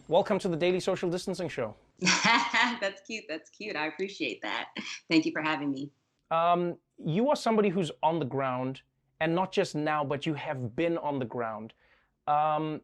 Welcome to the Daily Social Distancing Show. That's cute. That's cute. I appreciate that. Thank you for having me. You are somebody who's on the ground, and not just now, but you have been on the ground. Um,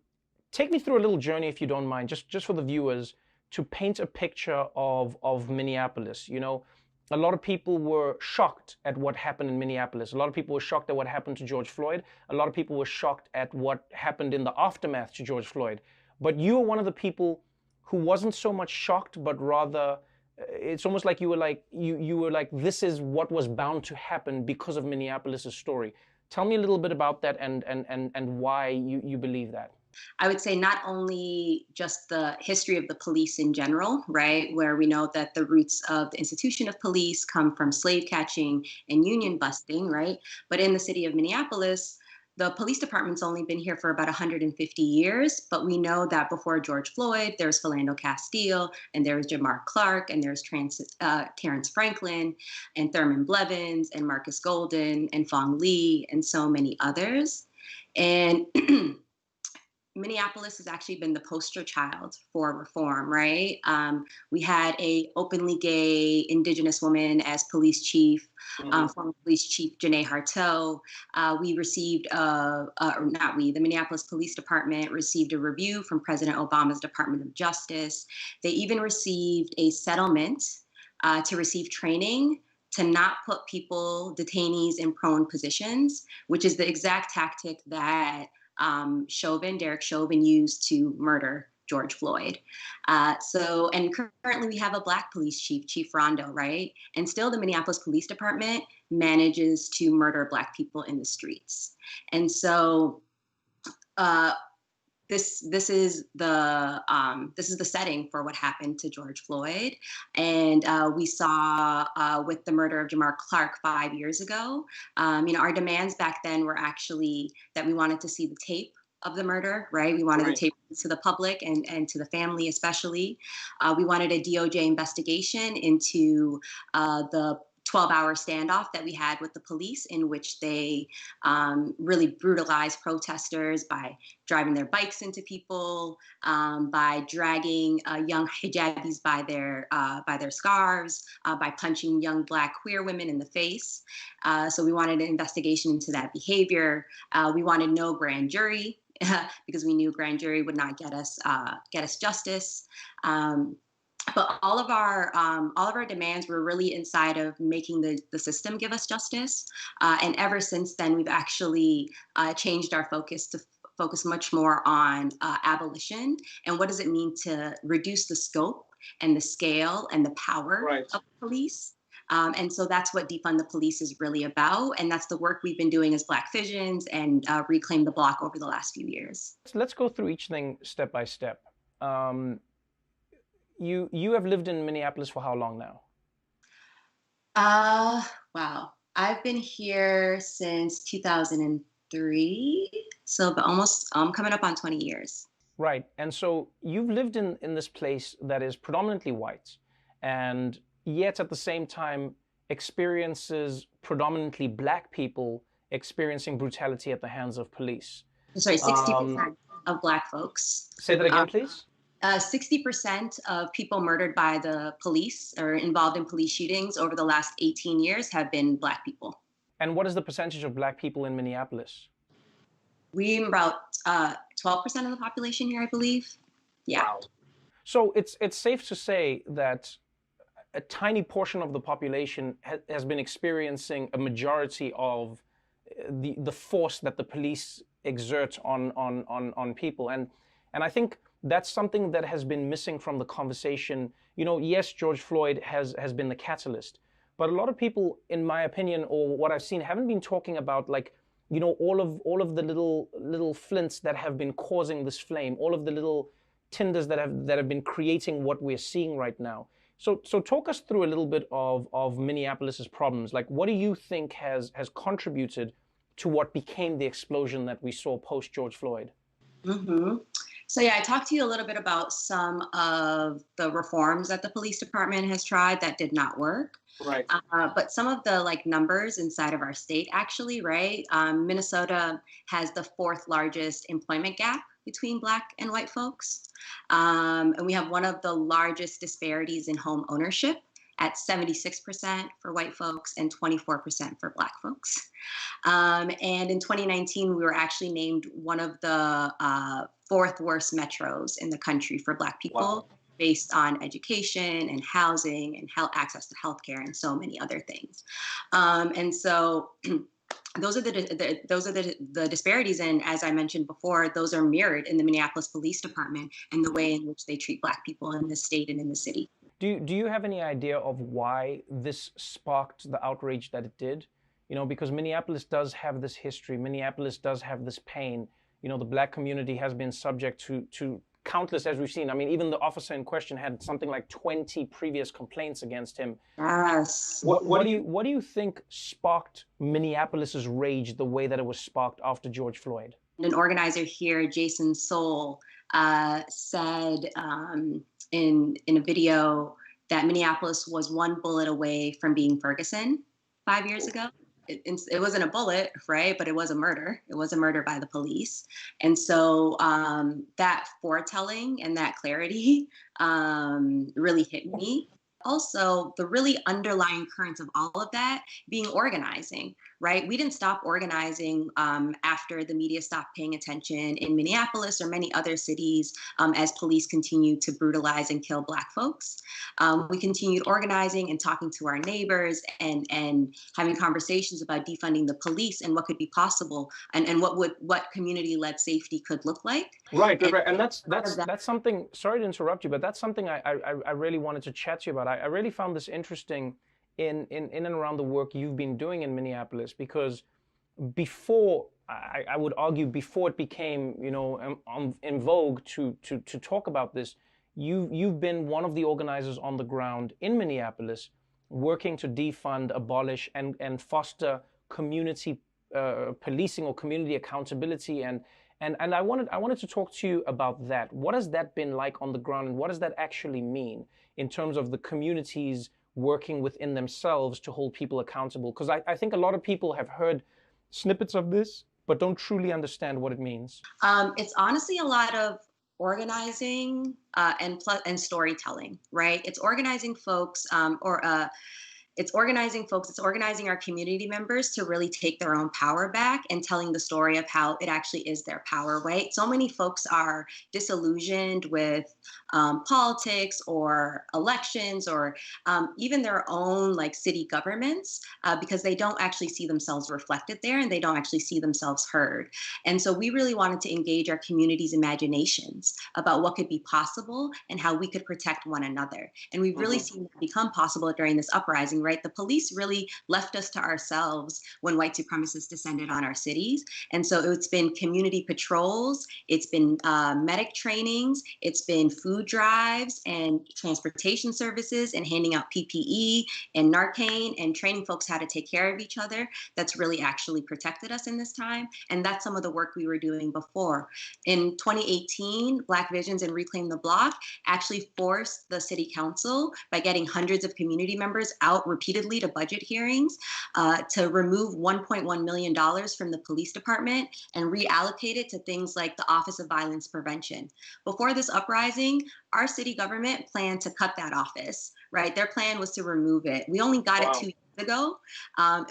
Take me through a little journey, if you don't mind, just for the viewers, to paint a picture of Minneapolis. A lot of people were shocked at what happened in Minneapolis. A lot of people were shocked at what happened to George Floyd. A lot of people were shocked at what happened in the aftermath to George Floyd. But you were one of the people who wasn't so much shocked, but rather it's almost like you were like this is what was bound to happen because of Minneapolis's story. Tell me a little bit about that and why you believe that. I would say not only just the history of the police in general, right, where we know that the roots of the institution of police come from slave catching and union busting, right? But in the city of Minneapolis, the police department's only been here for about 150 years, but we know that before George Floyd, there's Philando Castile, and there was Jamar Clark, and there's Terrence Franklin, and Thurman Blevins, and Marcus Golden, and Fong Lee, and so many others. And Minneapolis has actually been the poster child for reform, right? We had a openly gay Indigenous woman as police chief, former police chief Janae Harteau. We received, or not we, the Minneapolis Police Department received a review from President Obama's Department of Justice. They even received a settlement to receive training to not put detainees in prone positions, which is the exact tactic that Derek Chauvin used to murder George Floyd. And currently we have a Black police chief, Chief Rondo, right? And still the Minneapolis Police Department manages to murder Black people in the streets. And so this is the setting for what happened to George Floyd, and we saw with the murder of Jamar Clark 5 years ago. Our demands back then were actually that we wanted to see the tape of the murder, right? We wanted the tape to the public and to the family especially. We wanted a DOJ investigation into the 12-hour standoff that we had with the police, in which they really brutalized protesters by driving their bikes into people, by dragging young hijabis by their scarves, by punching young Black queer women in the face. So we wanted an investigation into that behavior. We wanted no grand jury because we knew grand jury would not get us justice. But all of our demands were really inside of making the system give us justice. And ever since then, we've actually changed our focus to focus much more on abolition and what does it mean to reduce the scope and the scale and the power of police. And so that's what Defund the Police is really about. And that's the work we've been doing as Black Visions and Reclaim the Block over the last few years. Let's go through each thing step by step. You have lived in Minneapolis for how long now? Wow. I've been here since 2003, so almost coming up on 20 years. Right. And so you've lived in this place that is predominantly white, and yet at the same time experiences predominantly Black people experiencing brutality at the hands of police. Sorry, 60% of Black folks. Say that again, please. 60% of people murdered by the police or involved in police shootings over the last 18 years have been Black people. And what is the percentage of Black people in Minneapolis? We're about 12% of the population here, I believe. Yeah. Wow. So it's safe to say that a tiny portion of the population has been experiencing a majority of the force that the police exert on people. And I think that's something that has been missing from the conversation. Yes, George Floyd has been the catalyst, but a lot of people, in my opinion, or what I've seen, haven't been talking about all of the little flints that have been causing this flame, all of the little tinders that have been creating what we're seeing right now. So talk us through a little bit of Minneapolis's problems. Like, what do you think has contributed to what became the explosion that we saw post George Floyd? Mm-hmm. So yeah, I talked to you a little bit about some of the reforms that the police department has tried that did not work. Right. But some of the like numbers inside of our state, actually, right? Minnesota has the fourth largest employment gap between Black and white folks, and we have one of the largest disparities in home ownership at 76% for white folks and 24% for Black folks. And in 2019, we were actually named one of the fourth worst metros in the country for Black people. Wow. Based on education and housing and health access to healthcare and so many other things, and so those are the disparities, and as I mentioned before, those are mirrored in the Minneapolis Police Department and the way in which they treat Black people in the state and in the city. Do you have any idea of why this sparked the outrage that it did? You know, because Minneapolis does have this history. Minneapolis does have this pain. You know, the Black community has been subject to countless, as we've seen. I mean, even the officer in question had something like 20 previous complaints against him. Yes. What do you think sparked Minneapolis's rage the way that it was sparked after George Floyd? An organizer here, Jason Soul, said in a video that Minneapolis was one bullet away from being Ferguson 5 years ago. It wasn't a bullet, right? But it was a murder. It was a murder by the police. And so that foretelling and that clarity really hit me. Also, the really underlying currents of all of that being organizing, right? We didn't stop organizing after the media stopped paying attention in Minneapolis or many other cities as police continued to brutalize and kill Black folks. We continued organizing and talking to our neighbors and having conversations about defunding the police and what could be possible and what community-led safety could look like. Right. And that's something, sorry to interrupt you, but that's something I really wanted to chat to you about. I really found this interesting in and around the work you've been doing in Minneapolis, because before, I would argue, before it became, you know, in vogue to talk about this, you've been one of the organizers on the ground in Minneapolis, working to defund, abolish, and foster community policing or community accountability. And I wanted to talk to you about that. What has that been like on the ground, and what does that actually mean in terms of the communities working within themselves to hold people accountable? Because I think a lot of people have heard snippets of this, but don't truly understand what it means. It's honestly a lot of organizing and storytelling, right? It's organizing folks it's organizing our community members to really take their own power back and telling the story of how it actually is their power, right? So many folks are disillusioned with politics or elections or even their own like city governments because they don't actually see themselves reflected there and they don't actually see themselves heard. And so we really wanted to engage our community's imaginations about what could be possible and how we could protect one another. And we've really seen that become possible during this uprising, right? The police really left us to ourselves when white supremacists descended on our cities. And so it's been community patrols, it's been medic trainings, it's been food drives and transportation services and handing out PPE and Narcan and training folks how to take care of each other. That's really actually protected us in this time. And that's some of the work we were doing before. In 2018, Black Visions and Reclaim the Block actually forced the city council by getting hundreds of community members out repeatedly to budget hearings to remove $1.1 million from the police department and reallocate it to things like the Office of Violence Prevention. Before this uprising, our city government planned to cut that office, right? Their plan was to remove it. We only got it 2 years ago.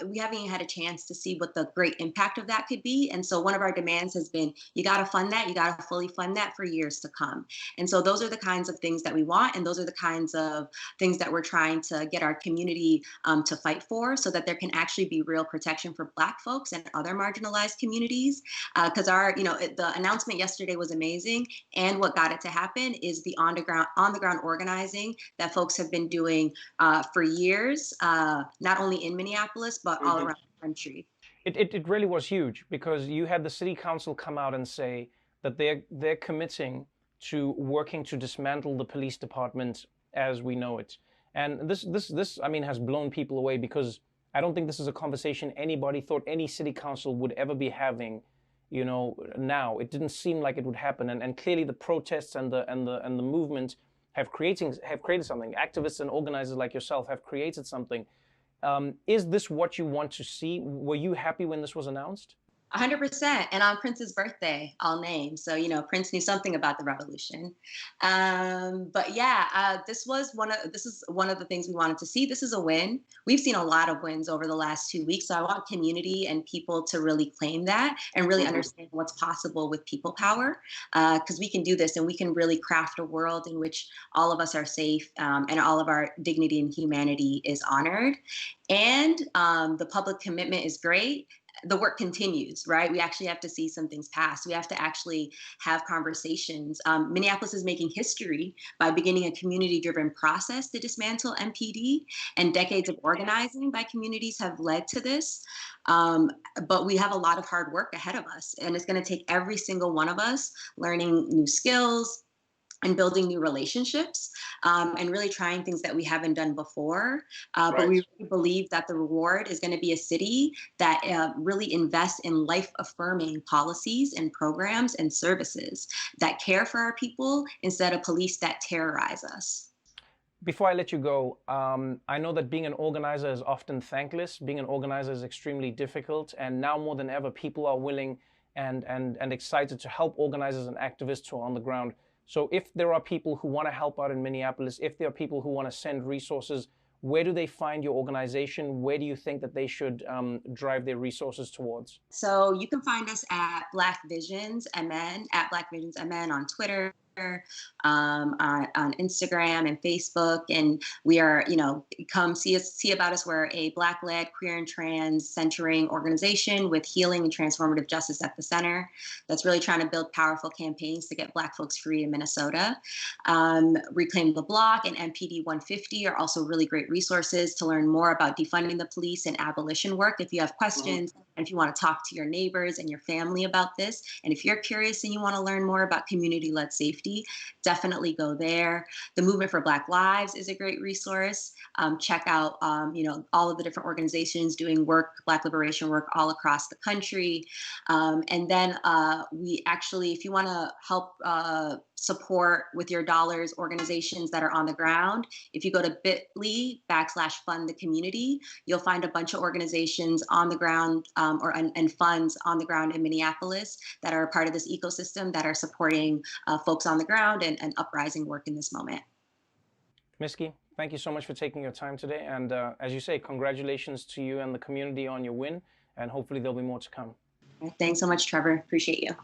We haven't even had a chance to see what the great impact of that could be. And so one of our demands has been, you got to fund that. You got to fully fund that for years to come. And so those are the kinds of things that we want. And those are the kinds of things that we're trying to get our community to fight for so that there can actually be real protection for Black folks and other marginalized communities. Because the announcement yesterday was amazing. And what got it to happen is the on the ground organizing that folks have been doing for years, not only in Minneapolis, but all around the country. It really was huge, because you had the city council come out and say that they're committing to working to dismantle the police department as we know it. And this I mean has blown people away, because I don't think this is a conversation anybody thought any city council would ever be having, you know, now. It didn't seem like it would happen, and clearly the protests and the movement have created something. Activists and organizers like yourself have created something. Is this what you want to see? Were you happy when this was announced? 100%. And on Prince's birthday, I'll name. So, you know, Prince knew something about the revolution. But yeah, this is one of the things we wanted to see. This is a win. We've seen a lot of wins over the last 2 weeks. So I want community and people to really claim that and really understand what's possible with people power, because we can do this and we can really craft a world in which all of us are safe, and all of our dignity and humanity is honored. And the public commitment is great. The work continues, right? We actually have to see some things pass. We have to actually have conversations. Minneapolis is making history by beginning a community-driven process to dismantle MPD, and decades of organizing by communities have led to this. But we have a lot of hard work ahead of us, and it's going to take every single one of us learning new skills and building new relationships, and really trying things that we haven't done before. But we really believe that the reward is going to be a city that really invests in life-affirming policies and programs and services that care for our people instead of police that terrorize us. Before I let you go, I know that being an organizer is often thankless. Being an organizer is extremely difficult, and now more than ever, people are willing and excited to help organizers and activists who are on the ground. So if there are people who want to help out in Minneapolis, if there are people who want to send resources, where do they find your organization? Where do you think that they should drive their resources towards? So you can find us at Black Visions MN, at Black Visions MN on Twitter, on Instagram and Facebook. And we are, you know, come see about us. We're a Black-led, queer and trans centering organization with healing and transformative justice at the center that's really trying to build powerful campaigns to get Black folks free in Minnesota. Reclaim the Block and MPD 150 are also really great resources to learn more about defunding the police and abolition work. If you have questions, and if you want to talk to your neighbors and your family about this, and if you're curious and you want to learn more about community-led safety, definitely go there. The Movement for Black Lives is a great resource. Check out, you know, all of the different organizations doing work, Black liberation work all across the country. And then we actually, if you want to help support with your dollars organizations that are on the ground, if you go to bit.ly/fund the community, you'll find a bunch of organizations on the ground, and funds on the ground in Minneapolis that are a part of this ecosystem that are supporting folks on the ground and uprising work in this moment. Miski, thank you so much for taking your time today. And as you say, congratulations to you and the community on your win. And hopefully there'll be more to come. Thanks so much, Trevor. Appreciate you.